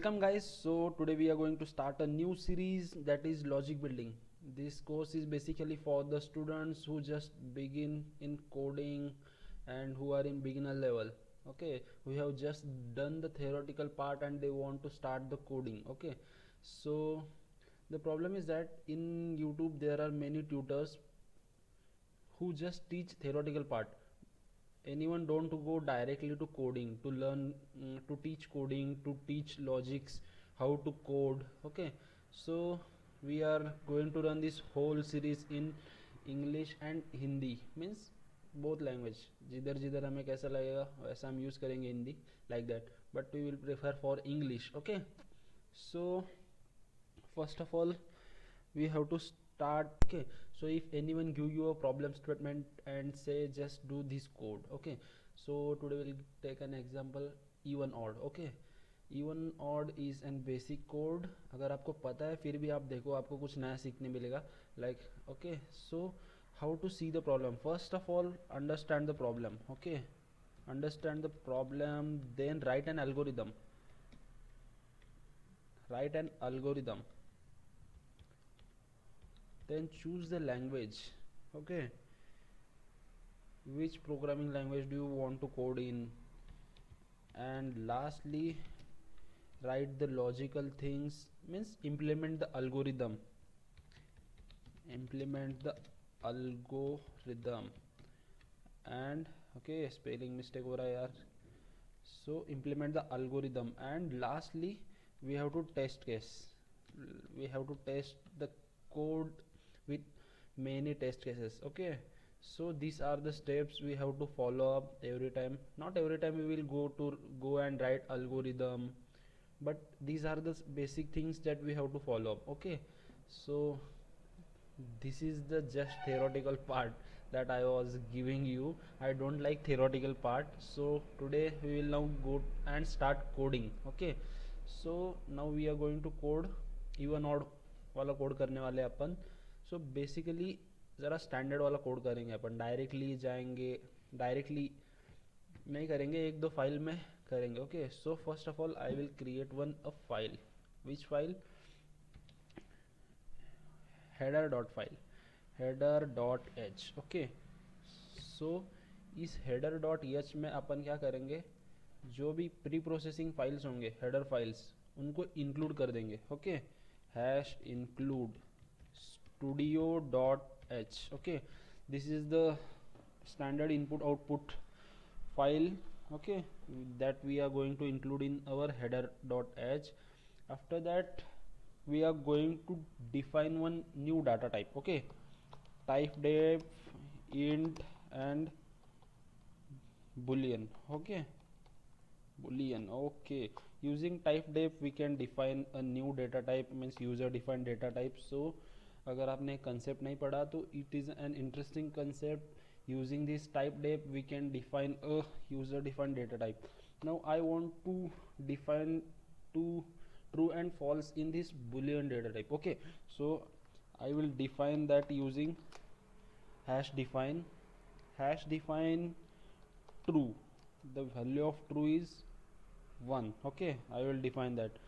Welcome guys. So today we are going to start a new series that is logic building. This course is basically for the students who just begin in coding and who are in beginner level. Okay, we have just done the theoretical part and they want to start the coding. Okay, so the problem is that in YouTube there are many tutors who just teach theoretical part. Anyone don't to go directly to coding to learn, to teach coding, to teach logics, how to code. Okay, so we are going to run this whole series in English and Hindi, means both language. जिधर जिधर हमें कैसा लगेगा वैसा हम use करेंगे Hindi, like that, but we will prefer for English. Okay, so first of all we have to start. Okay, so if anyone give you a problem statement and say just do this code. Okay, so today we'll take an example even odd. Okay, even odd is an basic code. अगर आपको पता है फिर भी आप देखो, आपको कुछ नया सीखने मिलेगा. Like, okay, so how to see the problem? First of all, understand the problem. Okay, understand the problem, then write an algorithm. Write an algorithm, then choose the language. Okay, which programming language do you want to code in, and lastly write the logical things, means implement the algorithm. Implement the algorithm. And okay, spelling mistake हो रहा है यार. So implement the algorithm, and lastly we have to test case. We have to test the code with many test cases. Okay, so these are the steps we have to follow up every time. Not every time we will go and write algorithm, but these are the basic things that we have to follow up. Okay, so this is the just theoretical part that I was giving you. I don't like theoretical part, so today we will now go and start coding. Okay, so now we are going to code even odd वाला code करने वाले अपन. So basically ज़रा standard वाला code करेंगे अपन. Directly जाएंगे, directly नहीं करेंगे, एक दो फाइल में करेंगे. Okay, so first of all I will create one a file. Which file? Header dot file, header dot H. Okay, so इस हेडर डॉट एच में अपन क्या करेंगे, जो भी प्री प्रोसेसिंग फाइल्स होंगे हेडर फाइल्स उनको इंक्लूड कर देंगे. Okay, hash include studio dot h. Okay, this is the standard input output file. Okay, that we are going to include in our header dot h. After that we are going to define one new data type. Okay, type def int and boolean. Okay, boolean. Okay, using type def we can define a new data type, means user defined data type. So अगर आपने concept नहीं पढ़ा तो it is an interesting concept. Using this typedef we can define a user defined data type. Now I want to define two true and false in this boolean data type. Okay, so I will define that using hash define true. The value of true is 1. Okay, I will define that.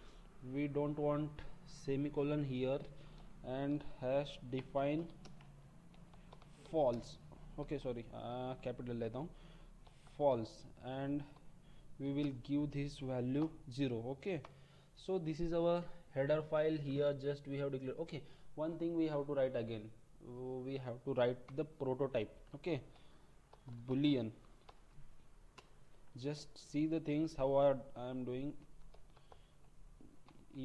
We don't want semicolon here. And hash define false. Okay, sorry, capital लेता हूँ, false, and we will give this value 0. Okay, so this is our header file. Here just we have declared. Okay, one thing we have to write again, we have to write the prototype. Okay, boolean. Just see the things how I am doing.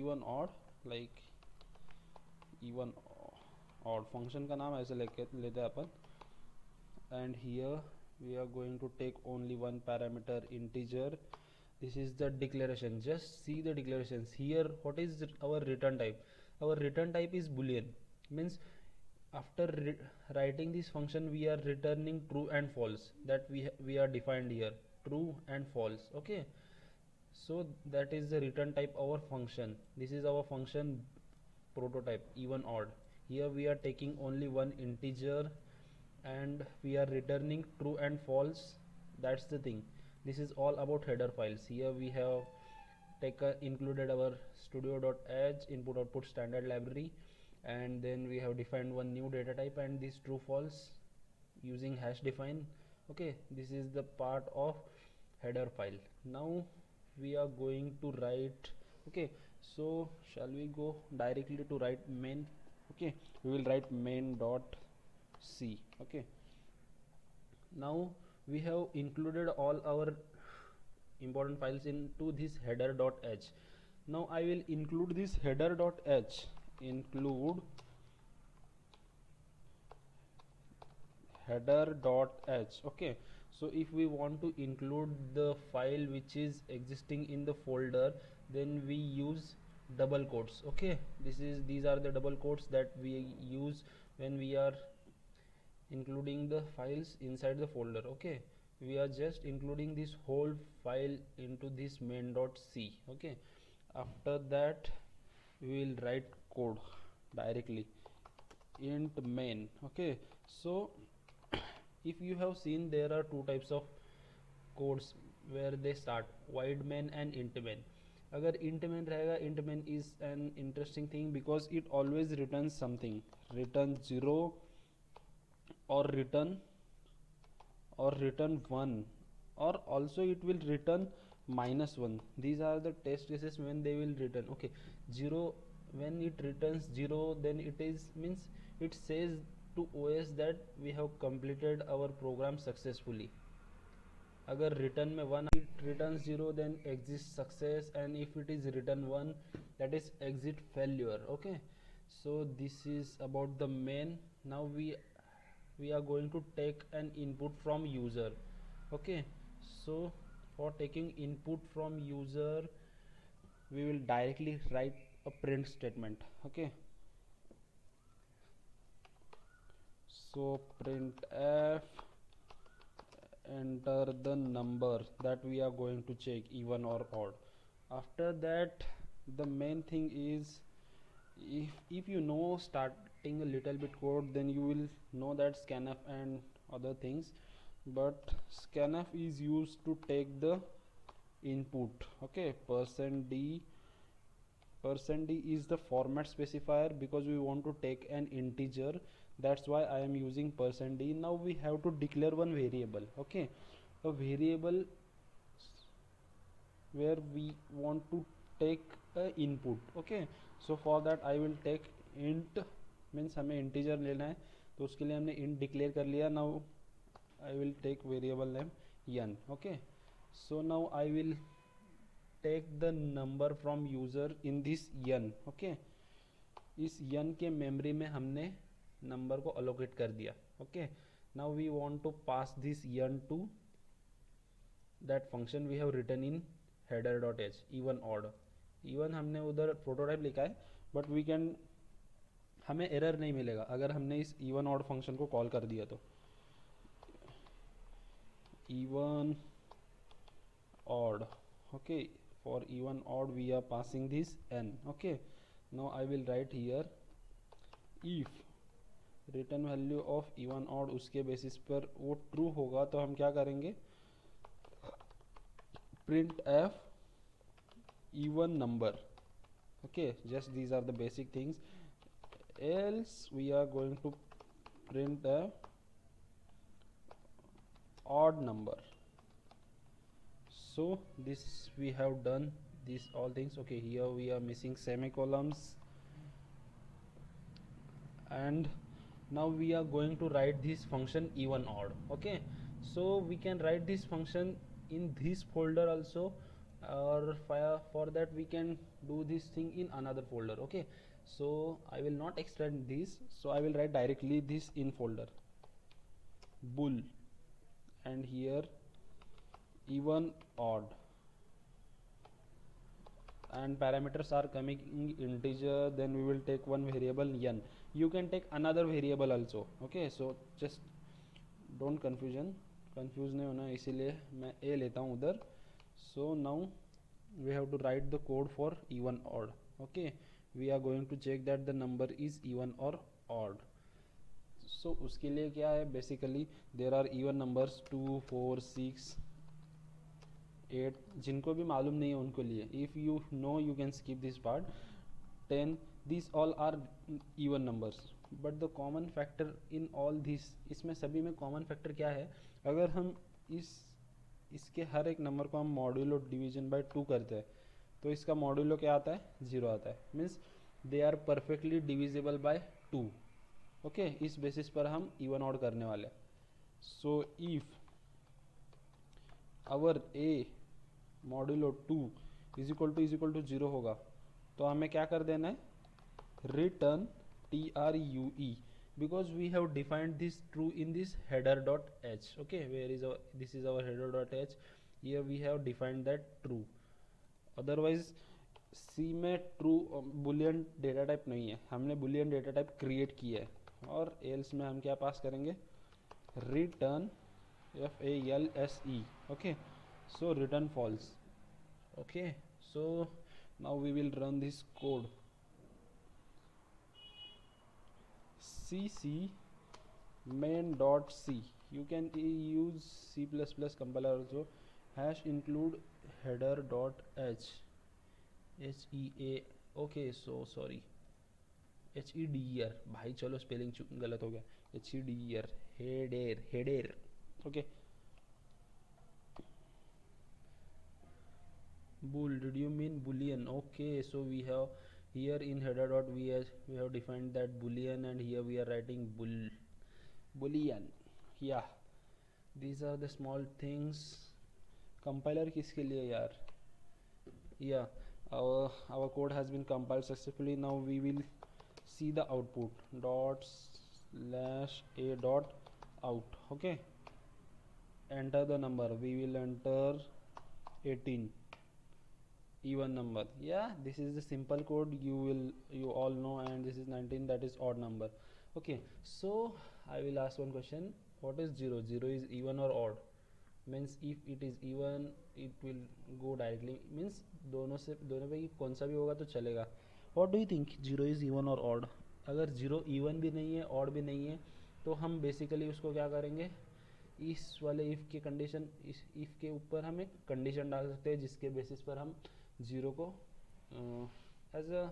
Even odd, like even odd function का नाम ऐसे लेके लेते हैं अपन. And here we are going to take only one parameter, integer. This is the declaration. Just see the declarations here. What is our return type? Our return type is boolean, means after writing this function we are returning true and false. That we are defined here, true and false. Okay, so that is the return type our function. This is our function prototype even odd. Here we are taking only one integer and we are returning true and false. That's the thing. This is all about header files. Here we have included our studio.h input output standard library, and then we have defined one new data type and this true false using hash define. Okay, this is the part of header file. Now we are going to write, okay, so shall we go directly to write main? Okay, we will write main.c. okay, now we have included all our important files into this header.h. now I will include this header.h, include header.h. okay, so if we want to include the file which is existing in the folder, then we use double quotes. Okay, these are the double quotes that we use when we are including the files inside the folder. Okay, we are just including this whole file into this main.c. okay, after that we will write code directly int main. Okay, so if you have seen, there are two types of codes where they start, void main and int main. अगर int main रहेगा, int main is an interesting thing because it always returns something, return 0 or return 1, or also it will return -1. These are the test cases when they will return. Okay, 0, when it returns 0, then it is means it says to OS that we have completed our program successfully. अगर return में 1 it returns 0, then exit success, and if it is return 1, that is exit failure. Okay, so this is about the main. Now we are going to take an input from user. Okay, so for taking input from user, we will directly write a print statement. Okay, so printf, enter the number that we are going to check, even or odd. After that, the main thing is, if you know starting a little bit code, then you will know that scanf and other things, but scanf is used to take the input. Okay, %d is the format specifier because we want to take an integer, that's why I am using %d. now we have to declare one variable. Okay, a variable where we want to take a input. Okay, so for that I will take int, means हमें integer लेना है, तो उसके लिए हमने int declare कर लिया. now I will take variable name n. Okay, so now I will take the number from user in this n. Okay, इस n के मेमोरी में हमने नंबर को अलोकेट कर दिया. Okay, now we want to pass this n to that function we have written in header.h, even odd. even हमने उधर prototype लिखा है, बट वी कैन, हमें एरर नहीं मिलेगा अगर हमने इस even odd फंक्शन को कॉल कर दिया तो. even odd. Okay, for even odd we are passing this n. Okay, now I will write here, if return value of even odd उसके बेसिस पर वो ट्रू होगा तो हम क्या करेंगे, printf even number. Okay, just these are the basic things. Else we are going to print a odd number. So this we have done these all things. Okay, here we are missing semicolons, and now we are going to write this function even odd. Okay, so we can write this function in this folder also, or for that we can do this thing in another folder. Okay, so I will not extend this, so I will write directly this in folder bool, and here even odd, and parameters are coming integer, then we will take one variable n. You can take another variable also. Okay, so just don't confuse नहीं होना, इसीलिए मैं a लेता हूँ उधर. So now we have to write the code for even odd. Okay, we are going to check that the number is even or odd. So उसके लिए क्या है, basically there are even numbers 2, 4, 6, 8 जिनको भी मालूम नहीं है उनको लिए, if you know you can skip this part. 10, these all are even numbers, but the common factor in all these, इसमें सभी में common factor क्या है, अगर हम इसके हर एक नंबर को हम मॉड्यूलो डिवीजन बाय 2 करते हैं तो इसका मॉड्यूलो क्या आता है, 0 आता है. Means they are perfectly divisible by 2. Okay, इस बेसिस पर हम इवन ऑड करने वाले हैं. So if our a modulo 2 is equal to 0 होगा तो हमें क्या कर देना है, return true, because we have defined this true in this header.h. okay, where is our, this is our header.h. here we have defined that true. otherwise सी में true Boolean data type नहीं है, हमने बुलियन डेटा टाइप क्रिएट किया है. और else में हम क्या पास करेंगे, return FALSE. okay, so return false. okay, so now we will run this code. cc main.c, you can use C++ compiler also, hash include header.h, HEA. okay, so sorry, HEDER भाई, चलो spelling गलत हो गया, HEDER, header. okay, bull, did you mean boolean? okay, so we have here in header dot we have defined that boolean, and here we are writing boolean. yeah, these are the small things. compiler किसके लिए यार, yeah, our code has been compiled successfully. now we will see the output dot slash a dot out. okay, enter the number, we will enter 18, even number. yeah, this is the simple code, you all know, and this is 19, that is odd number. okay, so I will ask one question, what is 0? 0 is even or odd? means if it is even it will go directly, means दोनों पे कौन सा भी होगा तो चलेगा. what do you think, 0 is even or odd? अगर 0 even भी नहीं है odd भी नहीं है तो हम बेसिकली उसको क्या करेंगे, इस वाले इफ़ के कंडीशन, इस इफ़ के ऊपर हम एक कंडीशन डाल सकते हैं जिसके बेसिस पर हम 0 को एज अ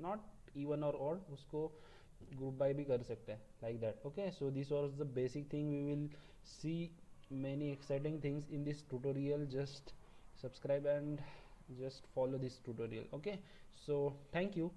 नॉट इवन और ऑड उसको ग्रुप बाय भी कर सकते हैं, like that. Okay, so this was the basic thing. we will see many exciting things in this tutorial. just subscribe and just follow this tutorial. okay, so thank you.